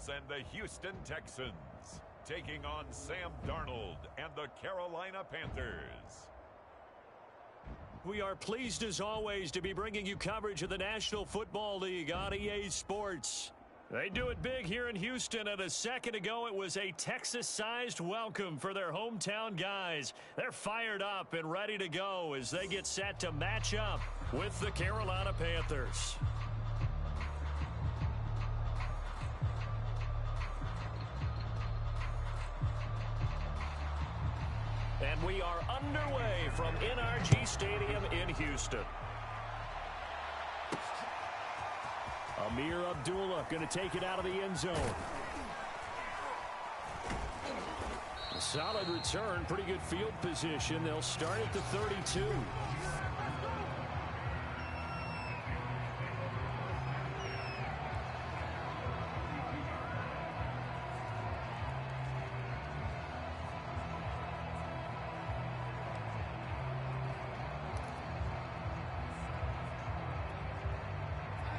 Eagles and the Houston Texans, taking on Sam Darnold and the Carolina Panthers. We are pleased as always to be bringing you coverage of the National Football League on EA Sports. They do it big here in Houston, and a second ago it was a Texas-sized welcome for their hometown guys. They're fired up and ready to go as they get set to match up with the Carolina Panthers. And we are underway from NRG Stadium in Houston. Amir Abdullah going to take it out of the end zone. A solid return, pretty good field position. They'll start at the 32.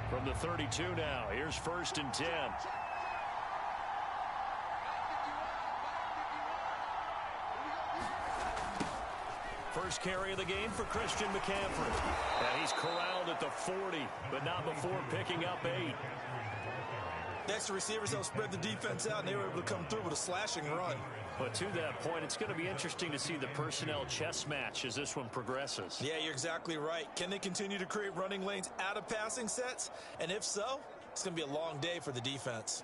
From the 32 now, here's 1st and 10. First carry of the game for Christian McCaffrey. And he's corralled at the 40, but not before picking up 8. Extra receivers helped spread the defense out, and they were able to come through with a slashing run. But to that point, it's going to be interesting to see the personnel chess match as this one progresses. Yeah, you're exactly right. Can they continue to create running lanes out of passing sets? And if so, it's going to be a long day for the defense.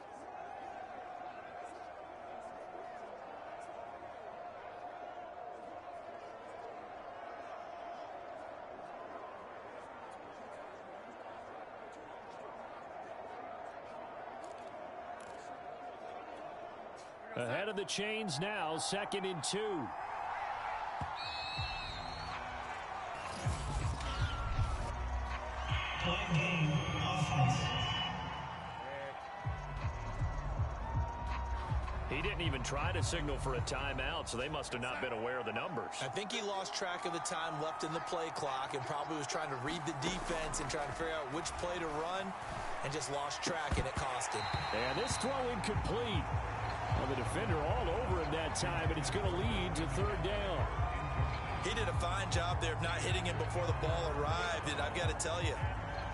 Ahead of the chains now, 2nd and 2. He didn't even try to signal for a timeout, so they must have not been aware of the numbers. I think he lost track of the time left in the play clock and probably was trying to read the defense and trying to figure out which play to run and just lost track, and it cost him. And this throw incomplete. Well, the defender all over him that time, and it's going to lead to 3rd down. He did a fine job there of not hitting him before the ball arrived, and I've got to tell you,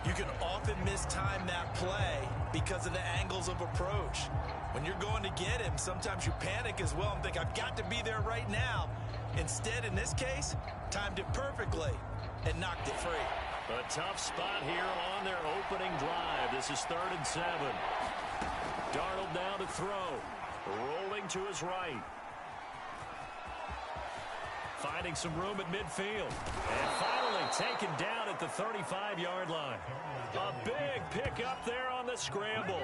you can often mistime that play because of the angles of approach. When you're going to get him, sometimes you panic as well and think, I've got to be there right now. Instead, in this case, timed it perfectly and knocked it free. A tough spot here on their opening drive. This is 3rd and 7. Darnold now to throw. Rolling to his right. Finding some room at midfield. And finally taken down at the 35-yard line. A big pick up there on the scramble.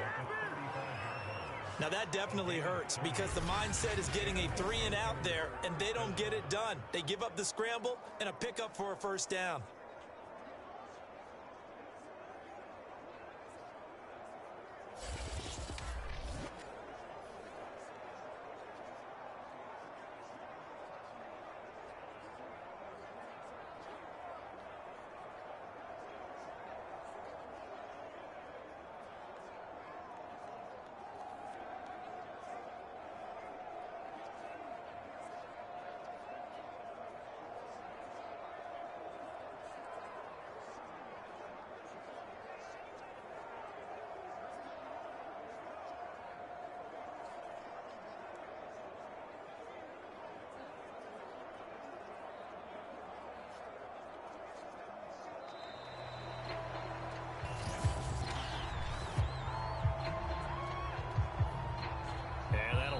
Now that definitely hurts because the mindset is getting a 3-and-out there, and they don't get it done. They give up the scramble and a pickup for a 1st down.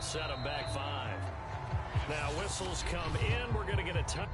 Set them back 5. Now whistles come in. We're going to get a touch.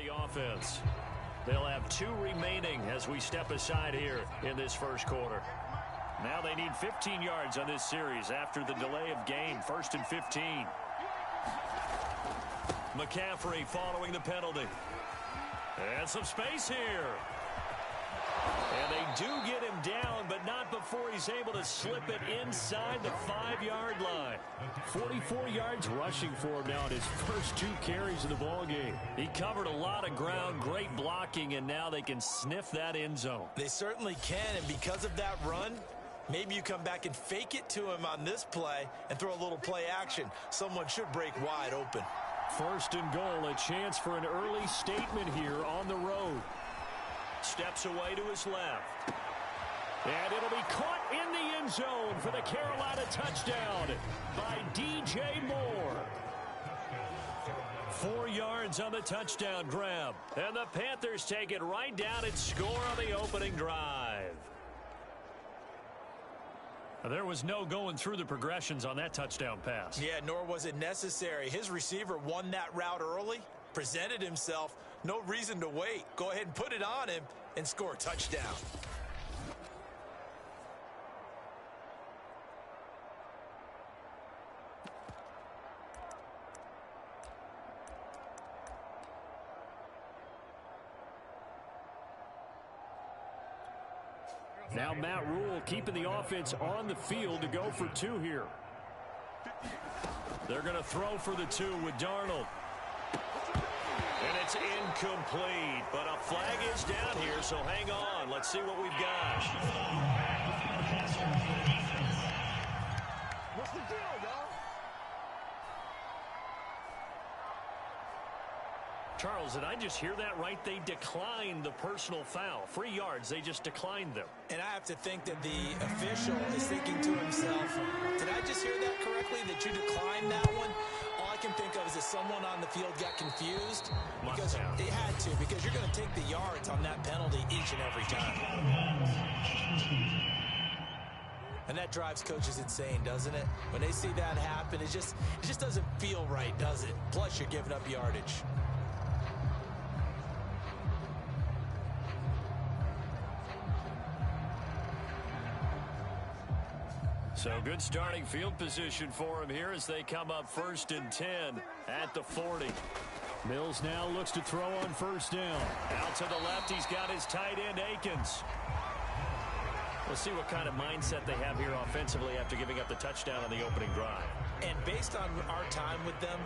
the offense. They'll have 2 remaining as we step aside here in this first quarter. Now they need 15 yards on this series after the delay of game. 1st and 15. McCaffrey following the penalty. And some space here. And they do get him down, but not before he's able to slip it inside the 5-yard line. 44 yards rushing for him now in his first 2 carries of the ballgame. He covered a lot of ground, great blocking, and now they can sniff that end zone. They certainly can, and because of that run, maybe you come back and fake it to him on this play and throw a little play action. Someone should break wide open. 1st and goal, a chance for an early statement here on the road. Steps away to his left. And it'll be caught in the end zone for the Carolina touchdown by DJ Moore. 4 yards on the touchdown grab. And the Panthers take it right down and score on the opening drive. There was no going through the progressions on that touchdown pass. Yeah, nor was it necessary. His receiver won that route early, presented himself. No reason to wait. Go ahead and put it on him and score a touchdown. Now Matt Rule keeping the offense on the field to go for 2 here. They're going to throw for the 2 with Darnold. And it's incomplete, but a flag is down here, so hang on. Let's see what we've got. What's the deal, y'all? Charles, did I just hear that right? They declined the personal foul. 3 yards, they just declined them. And I have to think that the official is thinking to himself, did I just hear that correctly, that you declined that one? All I can think of is that someone on the field got confused. Because they had to, because you're going to take the yards on that penalty each and every time. And that drives coaches insane, doesn't it? When they see that happen, it just doesn't feel right, does it? Plus, you're giving up yardage. So good starting field position for him here as they come up 1st and 10 at the 40. Mills now looks to throw on 1st down. Out to the left, he's got his tight end, Akins. We'll see what kind of mindset they have here offensively after giving up the touchdown on the opening drive. And based on our time with them,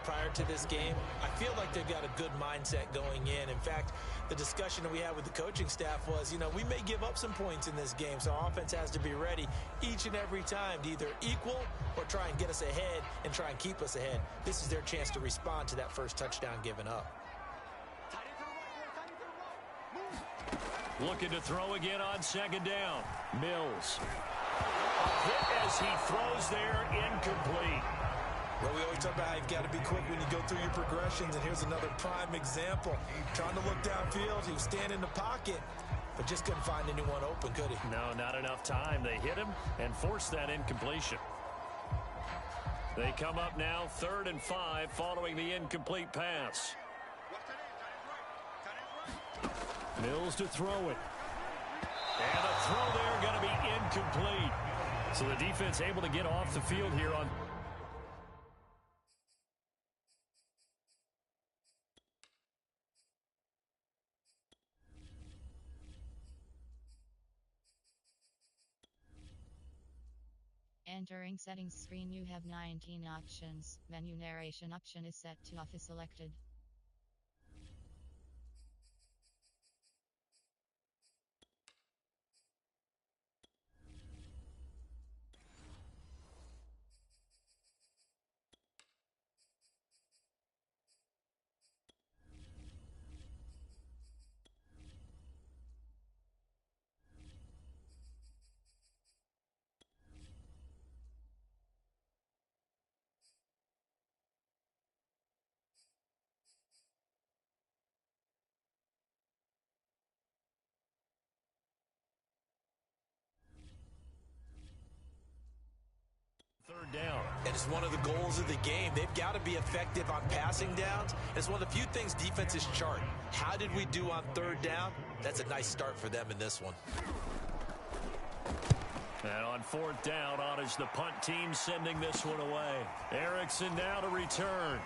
prior to this game, I feel like they've got a good mindset going in. In fact, the discussion that we had with the coaching staff was, we may give up some points in this game, so our offense has to be ready each and every time to either equal or try and get us ahead and try and keep us ahead. This is their chance to respond to that first touchdown given up. Looking to throw again on 2nd down. Mills. A hit as he throws there, incomplete. Well, we always talk about how you've got to be quick when you go through your progressions, and here's another prime example. Trying to look downfield, he was standing in the pocket, but just couldn't find anyone open, could he? No, not enough time. They hit him and forced that incompletion. They come up now 3rd and 5 following the incomplete pass. Mills to throw it. And a throw there going to be incomplete. So the defense able to get off the field here on... Entering settings screen, you have 19 options. Menu narration option is set to off is selected. And it's one of the goals of the game. They've got to be effective on passing downs. It's one of the few things defenses chart. How did we do on third down? That's a nice start for them in this one. And on fourth down, on is the punt team sending this one away. Erickson now to return.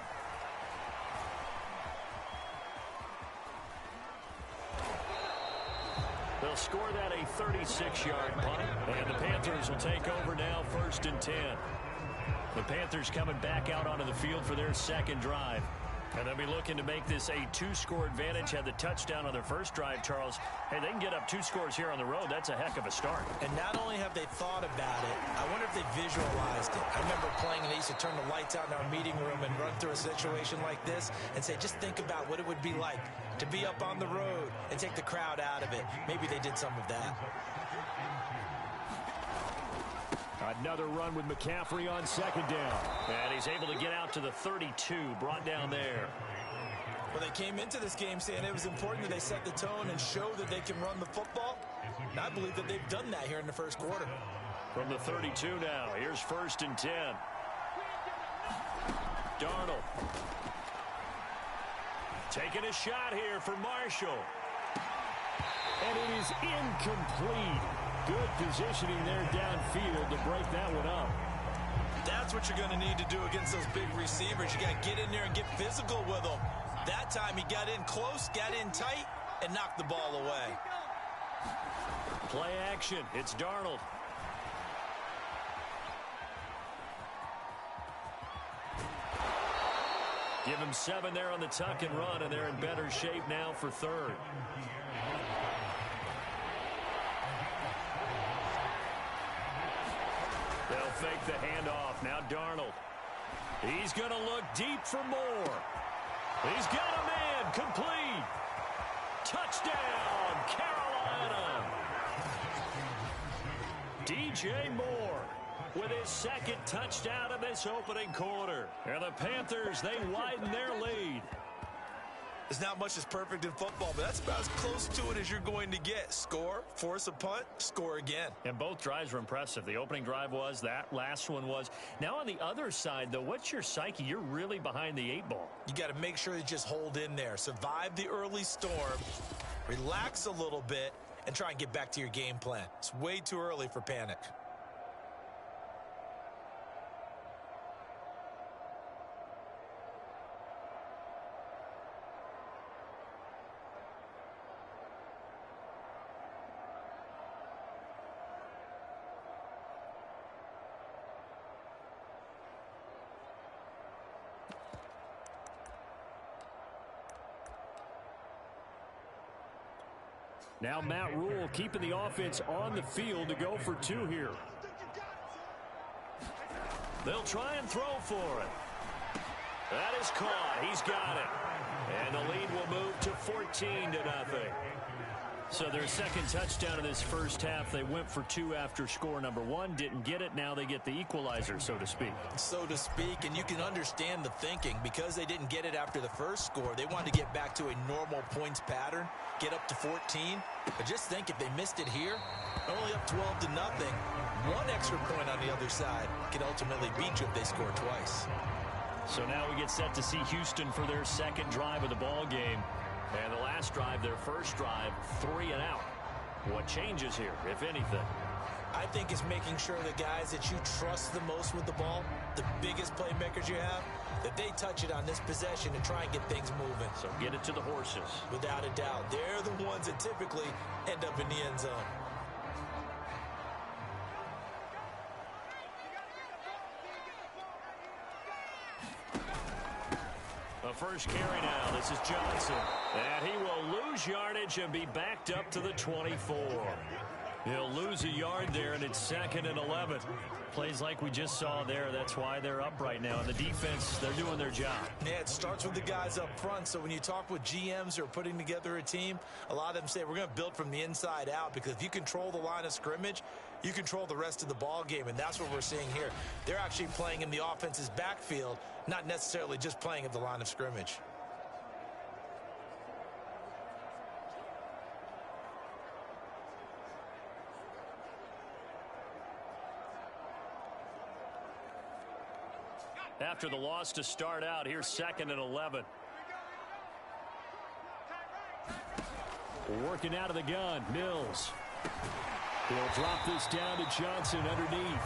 They'll score that a 36-yard punt, and the Panthers will take over now, 1st and 10. The Panthers coming back out onto the field for their second drive. And they'll be looking to make this a 2-score advantage. Had the touchdown on their first drive, Charles. Hey, they can get up 2 scores here on the road. That's a heck of a start. And not only have they thought about it, I wonder if they visualized it. I remember playing, and they used to turn the lights out in our meeting room and run through a situation like this and say, just think about what it would be like to be up on the road and take the crowd out of it. Maybe they did some of that. Another run with McCaffrey on second down. And he's able to get out to the 32, brought down there. Well, they came into this game saying it was important that they set the tone and show that they can run the football. And I believe that they've done that here in the first quarter. From the 32 now, here's 1st and 10. Darnold. Taking a shot here for Marshall. And it is incomplete. Good positioning there downfield to break that one up. That's what you're going to need to do against those big receivers. You got to get in there and get physical with them. That time he got in close, got in tight, and knocked the ball away. Play action. It's Darnold. Give him 7 there on the tuck and run, and they're in better shape now for 3rd. They'll fake the handoff. Now Darnold. He's going to look deep for more. He's got a man. Complete. Touchdown, Carolina. DJ Moore with his 2nd touchdown of this opening quarter. And the Panthers, they widen their lead. There's not much that's perfect in football, but that's about as close to it as you're going to get. Score, force a punt, score again. And both drives were impressive. The opening drive was, that last one was. Now on the other side, though, what's your psyche? You're really behind the 8 ball. You got to make sure you just hold in there. Survive the early storm, relax a little bit, and try and get back to your game plan. It's way too early for panic. Now Matt Rule keeping the offense on the field to go for 2 here. They'll try and throw for it. That is caught. He's got it. And the lead will move to 14-0. So their 2nd touchdown of this first half. They went for 2 after score number 1. Didn't get it. Now they get the equalizer, so to speak. So to speak, and you can understand the thinking. Because they didn't get it after the first score, they wanted to get back to a normal points pattern, get up to 14. But just think, if they missed it here, only up 12-0, 1 extra point on the other side can ultimately beat you if they score twice. So now we get set to see Houston for their 2nd drive of the ball game. And the last drive, their first drive, 3 and out. What changes here, if anything? I think it's making sure the guys that you trust the most with the ball, the biggest playmakers you have, that they touch it on this possession and try and get things moving. So get it to the horses. Without a doubt. They're the ones that typically end up in the end zone. The first carry now. This is Johnson. And he will lose yardage and be backed up to the 24. He'll lose a yard there, and it's 2nd and 11. Plays like we just saw there. That's why they're up right now. And the defense, they're doing their job. Yeah, it starts with the guys up front. So when you talk with GMs who are putting together a team, a lot of them say we're going to build from the inside out, because if you control the line of scrimmage, you control the rest of the ball game, and that's what we're seeing here. They're actually playing in the offense's backfield, not necessarily just playing at the line of scrimmage. After the loss to start out, here's 2nd and 11. Working out of the gun, Mills. He'll drop this down to Johnson underneath.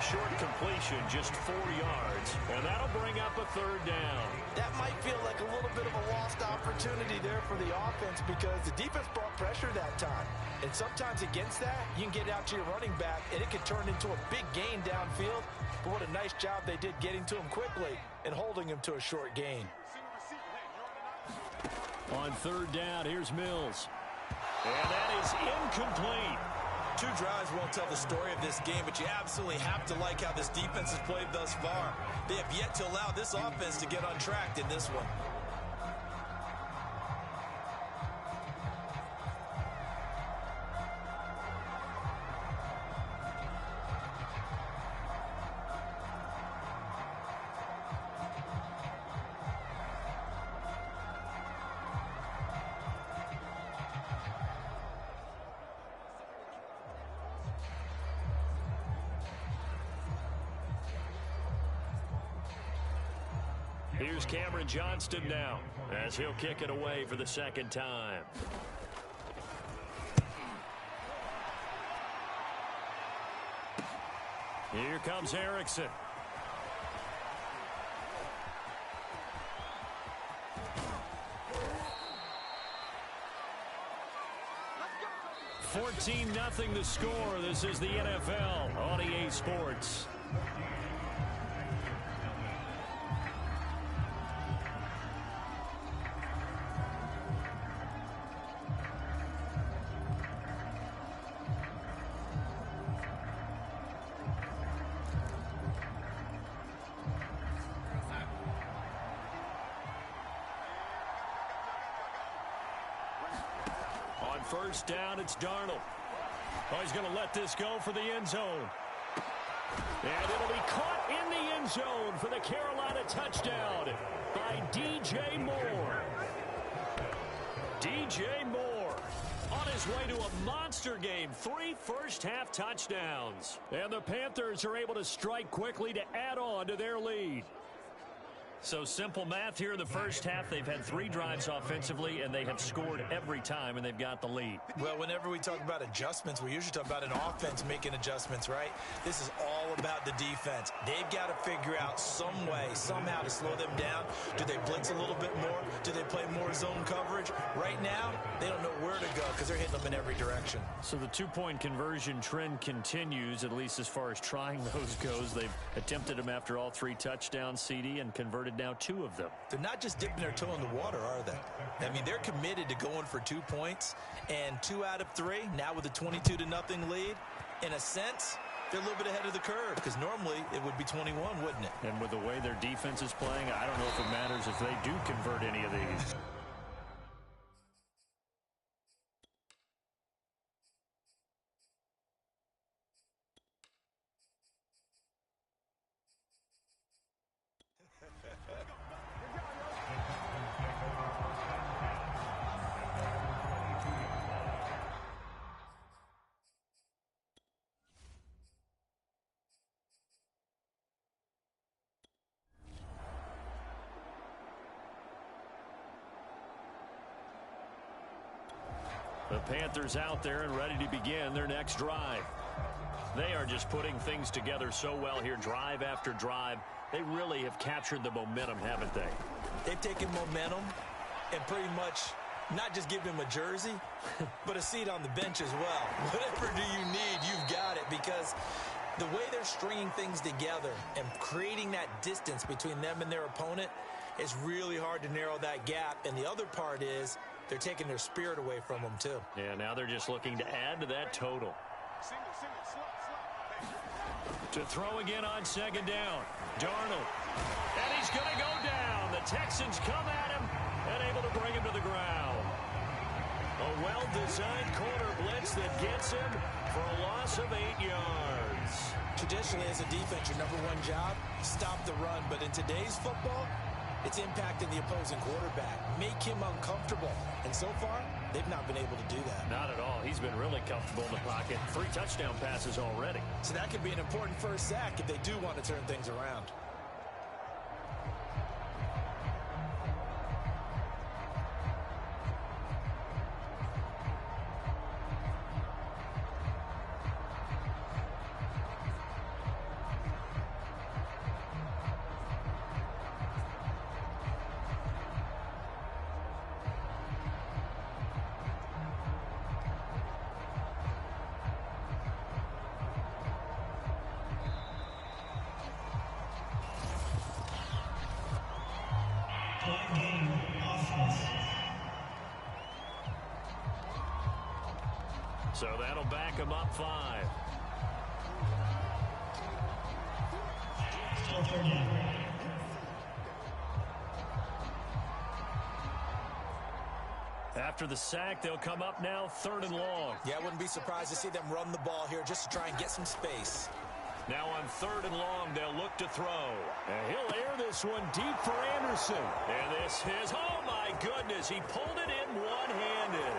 Short completion, just 4 yards, and that'll bring up a 3rd down. That might feel like a little bit of a lost opportunity there for the offense because the defense brought pressure that time. And sometimes against that, you can get out to your running back, and it can turn into a big gain downfield. But what a nice job they did getting to him quickly and holding him to a short gain. On 3rd down, here's Mills. And that is incomplete. 2 drives won't tell the story of this game, but you absolutely have to like how this defense has played thus far. They have yet to allow this offense to get untracked in this one. Here's Cameron Johnston now as he'll kick it away for the 2nd time. Here comes Erickson. Let's go. 14-0 the score. This is the NFL on EA Sports. On 1st down, it's Darnold. Oh, he's going to let this go for the end zone. And it'll be caught in the end zone for the Carolina touchdown by DJ Moore. DJ Moore on his way to a monster game. 3 first-half touchdowns. And the Panthers are able to strike quickly to add on to their lead. So simple math here in the first half. They've had 3 drives offensively, and they have scored every time, and they've got the lead. Well, whenever we talk about adjustments, we usually talk about an offense making adjustments, right? This is all about the defense. They've got to figure out some way, somehow to slow them down. Do they blitz a little bit more? Do they play more zone coverage? Right now, they don't know where to go because they're hitting them in every direction. So the 2-point conversion trend continues, at least as far as trying those goes. They've attempted them after all 3 touchdowns, CD, and converted now 2 of them. They're not just dipping their toe in the water, are they? I mean, they're committed to going for 2 points, and 2 out of 3, now with a 22-0 lead. In a sense, they're a little bit ahead of the curve, because normally it would be 21, wouldn't it? And with the way their defense is playing, I don't know if it matters if they do convert any of these. The Panthers out there and ready to begin their next drive. They are just putting things together so well here, drive after drive. They really have captured the momentum, haven't they? They've taken momentum and pretty much not just give him a jersey, but a seat on the bench as well. Whatever do you need, you've got it, because the way they're stringing things together and creating that distance between them and their opponent is really hard to narrow that gap. And the other part is they're taking their spirit away from them, too. Yeah, now they're just looking to add to that total. To throw again on 2nd down. Darnold. And he's going to go down. The Texans come at him and able to bring him to the ground. A well-designed corner blitz that gets him for a loss of 8 yards. Traditionally, as a defense, your #1 job, stop the run. But in today's football, it's impacting the opposing quarterback. Make him uncomfortable. And so far, they've not been able to do that. Not at all. He's been really comfortable in the pocket. 3 touchdown passes already. So that could be an important first sack if they do want to turn things around. So that'll back him up 5. After the sack, they'll come up now 3rd and long. Yeah, I wouldn't be surprised to see them run the ball here just to try and get some space. Now on 3rd and long, they'll look to throw. And he'll air this one deep for Anderson. And this is, oh my goodness, he pulled it in one-handed.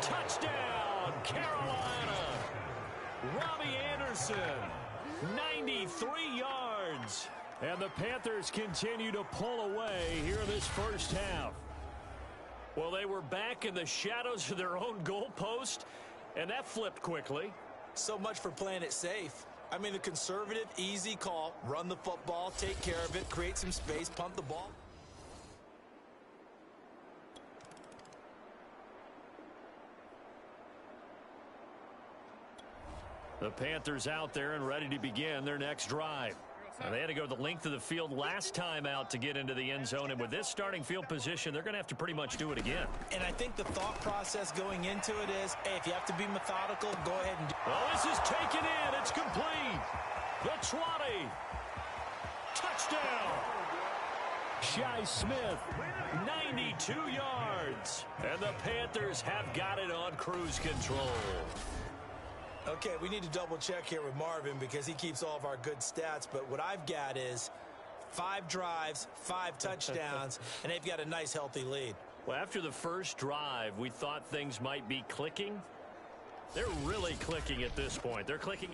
Touchdown, Carolina. Robbie Anderson, 93 yards. And the Panthers continue to pull away here in this first half. Well, they were back in the shadows of their own goalpost, and that flipped quickly. So much for playing it safe. I mean, the conservative, easy call, run the football, take care of it, create some space, pump the ball. The Panthers out there and ready to begin their next drive. Now, they had to go the length of the field last time out to get into the end zone, and with this starting field position, they're going to have to pretty much do it again. And I think the thought process going into it is, hey, if you have to be methodical, go ahead and do it. Oh, this is taken in. It's complete. The 20. Touchdown. Shi Smith, 92 yards. And the Panthers have got it on cruise control. Okay, we need to double check here with Marvin because he keeps all of our good stats. But what I've got is 5 drives, 5 touchdowns, and they've got a nice, healthy lead. Well, after the first drive, we thought things might be clicking. They're really clicking at this point. They're clicking.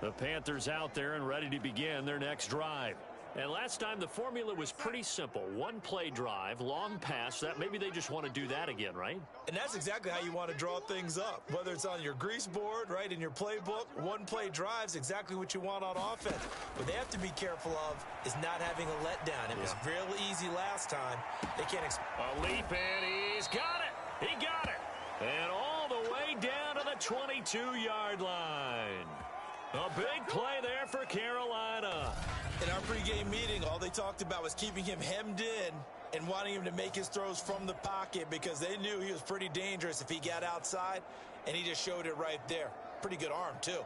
The Panthers out there and ready to begin their next drive. And last time the formula was pretty simple. 1-play drive, long pass. That maybe they just want to do that again, right? And that's exactly how you want to draw things up. Whether it's on your grease board, right, in your playbook, 1-play drive's exactly what you want on offense. What they have to be careful of is not having a letdown. It was real easy last time. They can't a leap in. He's got it. He got it. And all the way down to the 22-yard line. A big play there for Carolina. In our pregame meeting, all they talked about was keeping him hemmed in and wanting him to make his throws from the pocket because they knew he was pretty dangerous if he got outside, and he just showed it right there. Pretty good arm, too.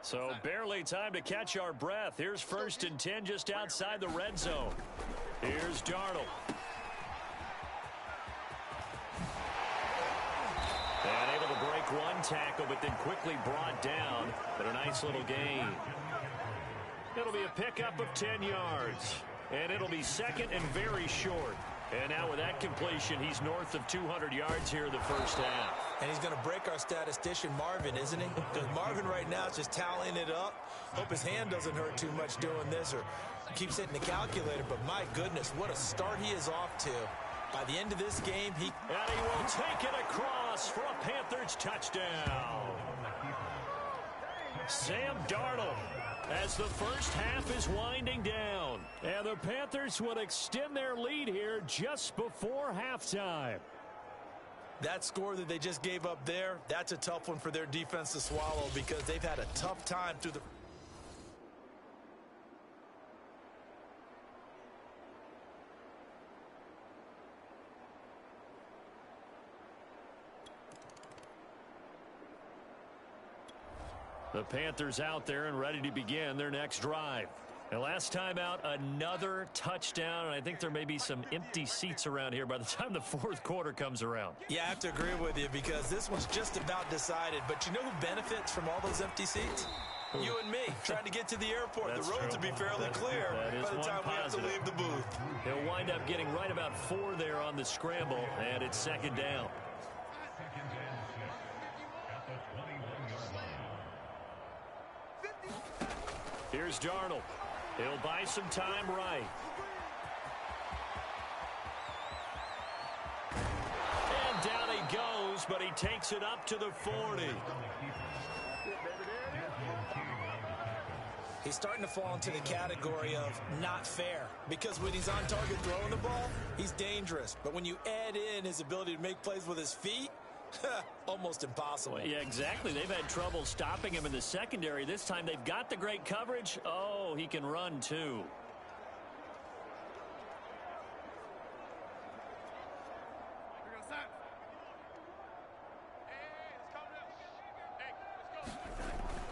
So barely time to catch our breath. Here's 1st and 10 just outside the red zone. Here's Darnold. And able to break one tackle, but then quickly brought down. But a nice little gain. It'll be a pickup of 10 yards. And it'll be 2nd and very short. And now with that completion, he's north of 200 yards here in the first half. And he's going to break our statistician, Marvin, isn't he? Because Marvin right now is just tallying it up. Hope his hand doesn't hurt too much doing this or keeps hitting the calculator. But my goodness, what a start he is off to. By the end of this game, he will take it across for a Panthers touchdown. Sam Darnold, as the first half is winding down. And the Panthers would extend their lead here just before halftime. That score that they just gave up there, that's a tough one for their defense to swallow because they've had a tough time through the... The Panthers out there and ready to begin their next drive. And last time out, another touchdown, and I think there may be some empty seats around here by the time the fourth quarter comes around. Yeah, I have to agree with you because this one's just about decided. But you know who benefits from all those empty seats? You and me, trying to get to the airport. That's the roads true. will be fairly clear by the time we have to leave the booth. He'll wind up getting right about 4 there on the scramble, and it's second down. Here's Darnold. He'll buy some time right. And down he goes, but he takes it up to the 40. He's starting to fall into the category of not fair because when he's on target throwing the ball, he's dangerous. But when you add in his ability to make plays with his feet, almost impossible. Yeah, exactly. They've had trouble stopping him in the secondary. This time they've got the great coverage. Oh, he can run too.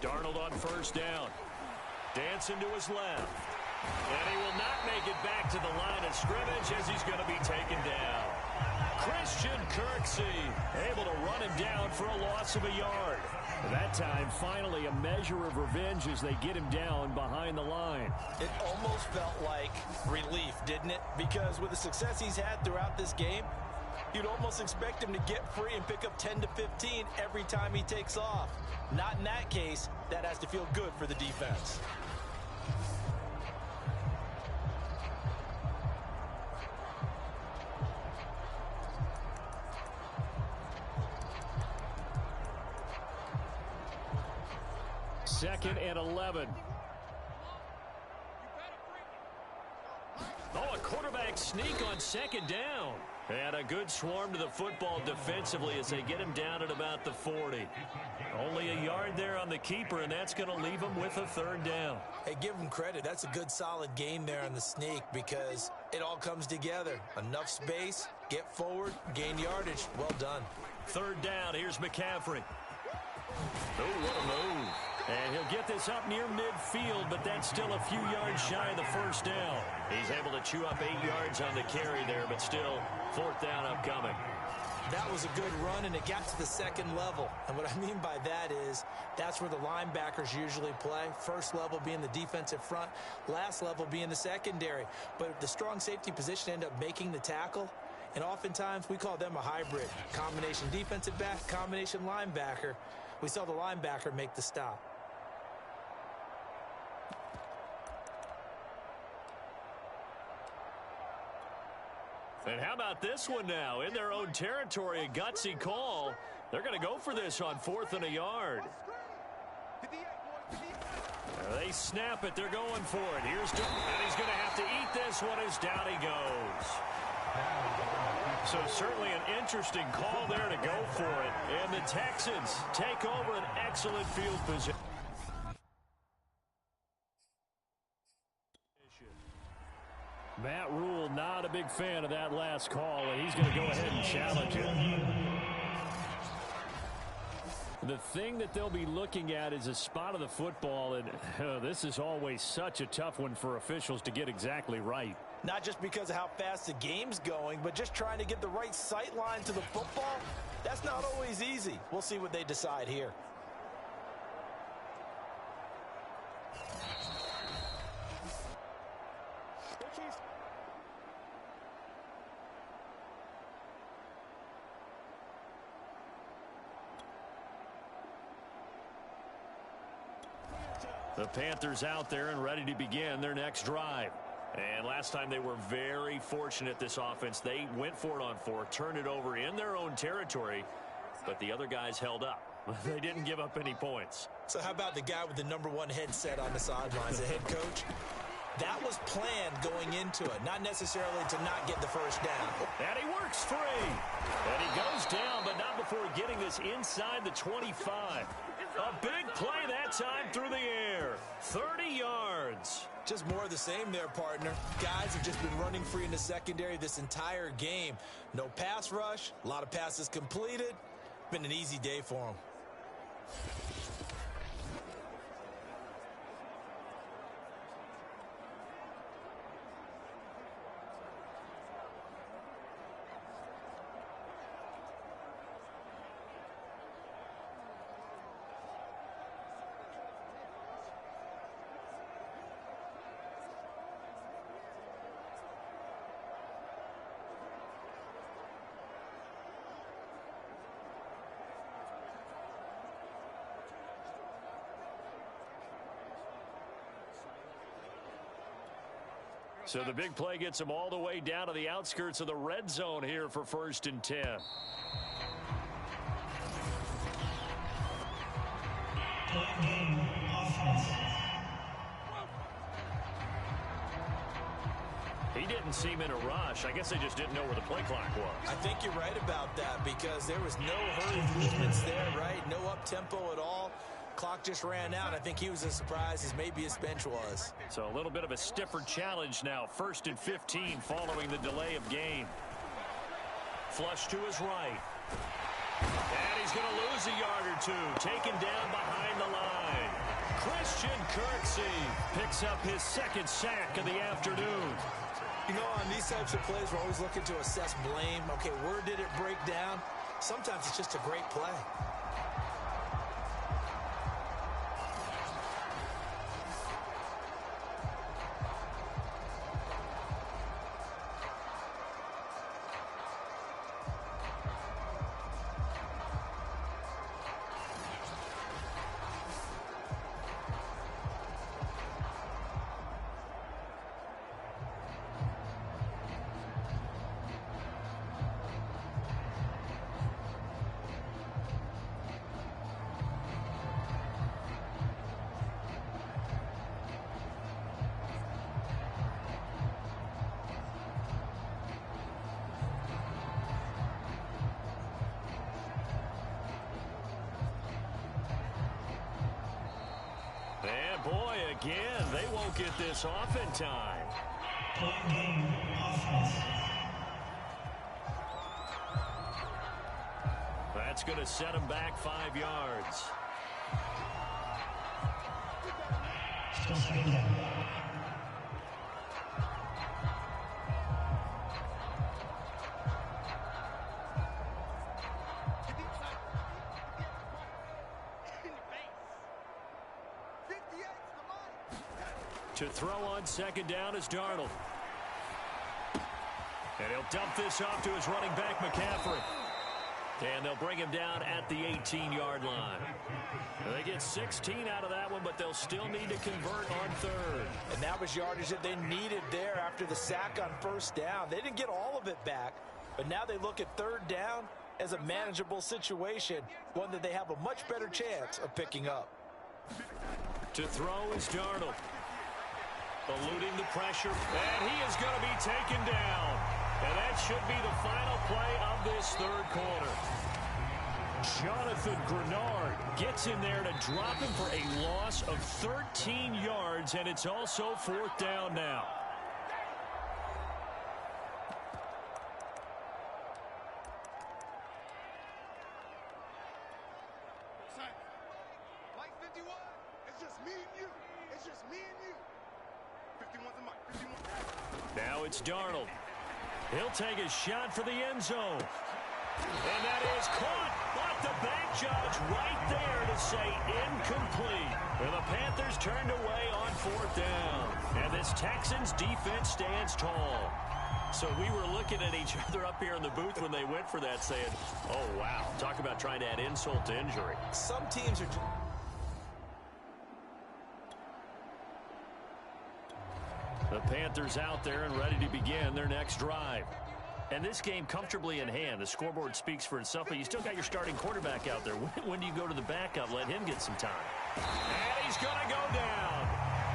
Darnold on first down. Dancing to his left. And he will not make it back to the line of scrimmage as he's going to be taken down. Christian Kirksey able to run him down for a loss of a yard. That time, finally, a measure of revenge as they get him down behind the line. It almost felt like relief, didn't it? Because with the success he's had throughout this game, you'd almost expect him to get free and pick up 10 to 15 every time he takes off. Not in that case. That has to feel good for the defense. Second and 11. Oh, a quarterback sneak on second down. And a good swarm to the football defensively as they get him down at about the 40. Only a yard there on the keeper, and that's going to leave him with a third down. Hey, give him credit. That's a good solid gain there on the sneak because it all comes together. Enough space, get forward, gain yardage. Well done. Third down. Here's McCaffrey. Oh, what a move. And he'll get this up near midfield, but that's still a few yards shy of the first down. He's able to chew up 8 yards on the carry there, but still fourth down upcoming. That was a good run, and it got to the second level. And what I mean by that is that's where the linebackers usually play. First level being the defensive front, last level being the secondary. But the strong safety position ended up making the tackle, and oftentimes we call them a hybrid. Combination defensive back, combination linebacker. We saw the linebacker make the stop. And how about this one now? In their own territory, a gutsy call. They're going to go for this on fourth and a yard. They snap it. They're going for it. Here's Doug, and he's going to have to eat this one as down he goes. So certainly an interesting call there to go for it. And the Texans take over an excellent field position. Matt Rule not a big fan of that last call, and he's going to go ahead and challenge it. The thing that they'll be looking at is a spot of the football, and this is always such a tough one for officials to get exactly right. Not just because of how fast the game's going, but just trying to get the right sight line to the football. That's not always easy. We'll see what they decide here. The Panthers out there and ready to begin their next drive. And last time they were very fortunate, this offense. They went for it on fourth, turned it over in their own territory, but the other guys held up. They didn't give up any points. So how about the guy with the #1 headset on the sidelines, the head coach? That was planned going into it, not necessarily to not get the first down. And he works free. And he goes down, but not before getting this inside the 25. A big play that time through the air. 30 yards. Just more of the same there, partner. Guys have just been running free in the secondary this entire game. No pass rush, a lot of passes completed. Been an easy day for them. So the big play gets him all the way down to the outskirts of the red zone here for 1st and 10. He didn't seem in a rush. I guess they just didn't know where the play clock was. I think you're right about that because there was no hurried movements there, right? No up-tempo at all. Clock just ran out. I think he was as surprised as maybe his bench was. So a little bit of a stiffer challenge now. 1st and 15 following the delay of game. Flush to his right. And he's going to lose a yard or two. Taken down behind the line. Christian Kirksey picks up his 2nd sack of the afternoon. You know, on these types of plays, we're always looking to assess blame. Okay, where did it break down? Sometimes it's just a great play. And boy, again, they won't get this off in time. That's going to set him back 5 yards. To throw on 2nd down is Darnold. And he'll dump this off to his running back, McCaffrey. And they'll bring him down at the 18-yard line. They get 16 out of that one, but they'll still need to convert on 3rd. And that was yardage that they needed there after the sack on 1st down. They didn't get all of it back, but now they look at 3rd down as a manageable situation, one that they have a much better chance of picking up. To throw is Darnold. Eluding the pressure, and he is going to be taken down. And that should be the final play of this 3rd quarter. Jonathan Grenard gets in there to drop him for a loss of 13 yards, and it's also 4th down now. Mike 51, it's just me and you. It's just me and you. 51's a Mike, 51. Now it's Darnold. He'll take a shot for the end zone. And that is caught. But the bank judge right there to say incomplete. And the Panthers turned away on 4th down. And this Texans defense stands tall. So we were looking at each other up here in the booth when they went for that saying, oh, wow. Talk about trying to add insult to injury. Some teams are... The Panthers out there and ready to begin their next drive. And this game comfortably in hand. The scoreboard speaks for itself, but you still got your starting quarterback out there. When do you go to the backup? Let him get some time. And he's going to go down.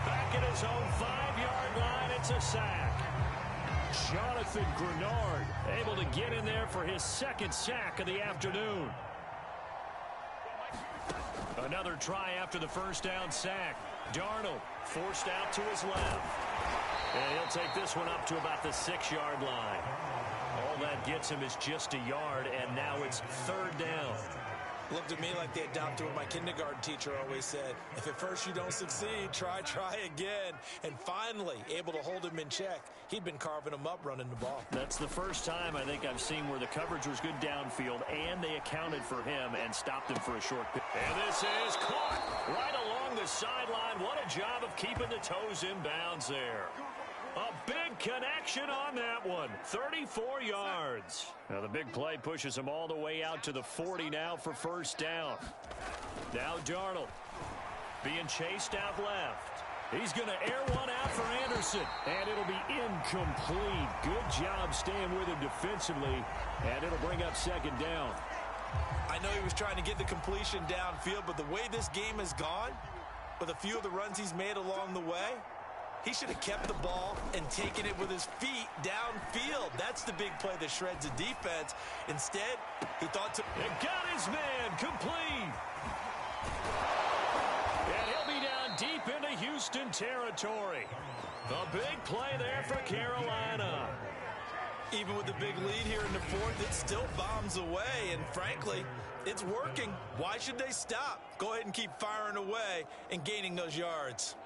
Back back at his own 5-yard line. It's a sack. Jonathan Grenard able to get in there for his second sack of the afternoon. Another try after the first down sack. Darnold forced out to his left. And he'll take this one up to about the 6-yard line. All that gets him is just a yard, and now it's third down. Looked at me like they adopted what my kindergarten teacher always said. If at first you don't succeed, try again. And finally, able to hold him in check. He'd been carving him up running the ball. That's the first time I think I've seen where the coverage was good downfield, and they accounted for him and stopped him for a short pitch. And this is caught right along the sideline. What a job of keeping the toes in bounds there. A big connection on that one. 34 yards. Now the big play pushes him all the way out to the 40 now for first down. Now Darnold being chased out left. He's going to air one out for Anderson. And it'll be incomplete. Good job staying with him defensively. And it'll bring up second down. I know he was trying to get the completion downfield, but the way this game has gone, with a few of the runs he's made along the way, he should have kept the ball and taken it with his feet downfield. That's the big play that shreds the defense. Instead, he thought to... And got his man complete. And he'll be down deep into Houston territory. A big play there for Carolina. Even with the big lead here in the fourth, it still bombs away. And frankly, it's working. Why should they stop? Go ahead and keep firing away and gaining those yards.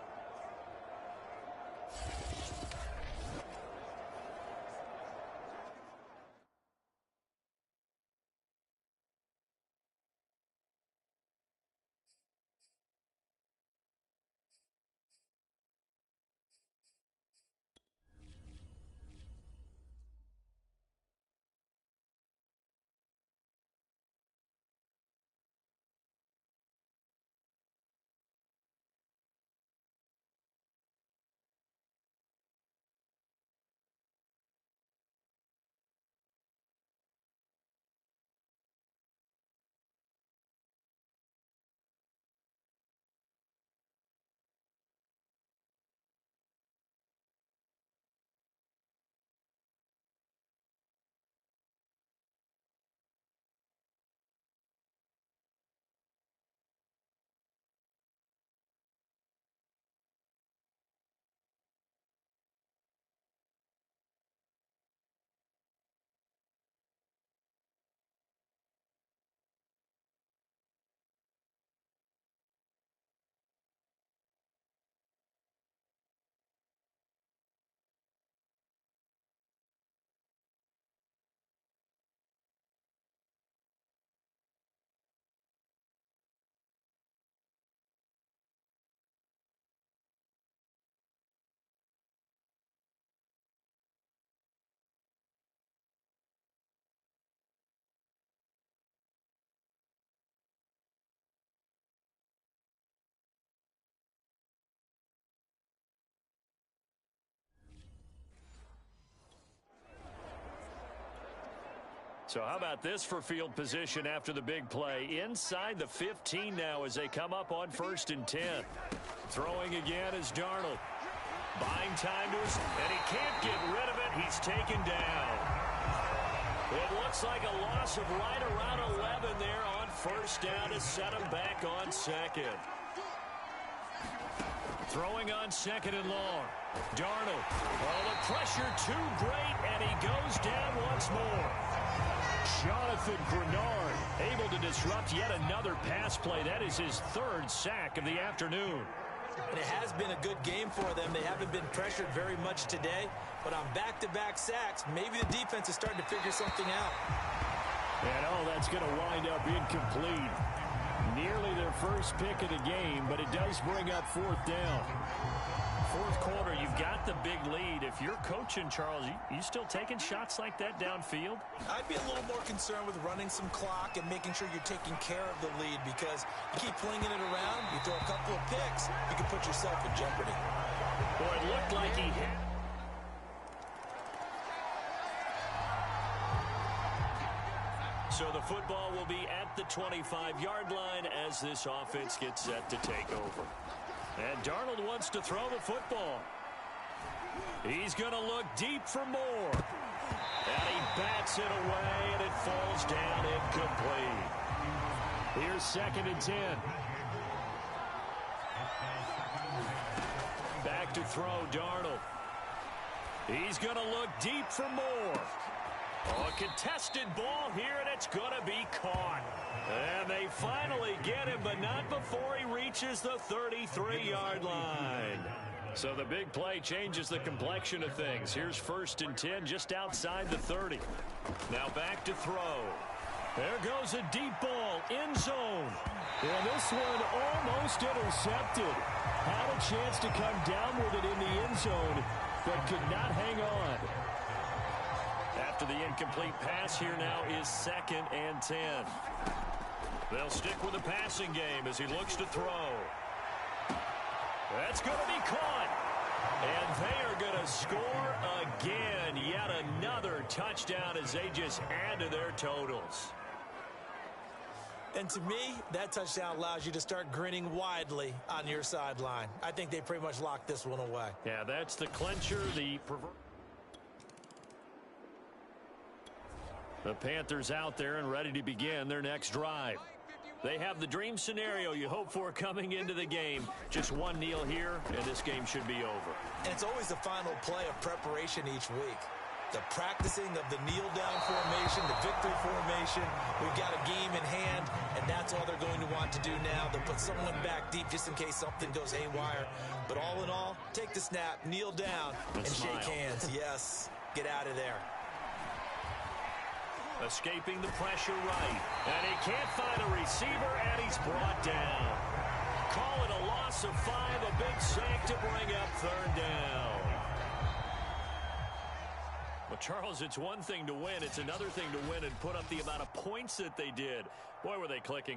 So how about this for field position after the big play? Inside the 15 now as they come up on 1st and 10. Throwing again is Darnold. Buying time to his, and he can't get rid of it. He's taken down. It looks like a loss of right around 11 there on 1st down to set him back on 2nd. Throwing on 2nd and long. Darnold. Oh, the pressure too great, and he goes down once more. Jonathan Grenard able to disrupt yet another pass play. That is his 3rd sack of the afternoon. And it has been a good game for them. They haven't been pressured very much today, but on back-to-back sacks, maybe the defense is starting to figure something out. And that's going to wind up incomplete. Nearly their first pick of the game, but it does bring up 4th down. 4th quarter, you've got the big lead. If you're coaching, Charles, you still taking shots like that downfield? I'd be a little more concerned with running some clock and making sure you're taking care of the lead, because you keep flinging it around, you throw a couple of picks, you can put yourself in jeopardy. Boy, it looked like he hit. So the football will be at the 25-yard line as this offense gets set to take over. And Darnold wants to throw the football. He's going to look deep for more. And he bats it away, and it falls down incomplete. Here's 2nd and 10. Back to throw, Darnold. He's going to look deep for more. A contested ball here, and it's going to be caught. And they finally get him, but not before he reaches the 33-yard line. So the big play changes the complexion of things. Here's 1st and 10 just outside the 30. Now back to throw. There goes a deep ball, end zone. And this one almost intercepted. Had a chance to come down with it in the end zone, but could not hang on. After the incomplete pass, here now is 2nd and 10. They'll stick with the passing game as he looks to throw. That's going to be caught. And they are going to score again. Yet another touchdown as they just add to their totals. And to me, that touchdown allows you to start grinning widely on your sideline. I think they pretty much locked this one away. Yeah, that's the clincher. The Panthers out there and ready to begin their next drive. They have the dream scenario you hope for coming into the game. Just one kneel here, and this game should be over. And it's always the final play of preparation each week. The practicing of the kneel-down formation, the victory formation. We've got a game in hand, and that's all they're going to want to do now. They'll put someone back deep just in case something goes haywire. But all in all, take the snap, kneel down, and shake hands. Yes, get out of there. Escaping the pressure right. And he can't find a receiver, and he's brought down. Call it a loss of 5, a big sack to bring up 3rd down. Well, Charles, it's one thing to win. It's another thing to win and put up the amount of points that they did. Boy, were they clicking.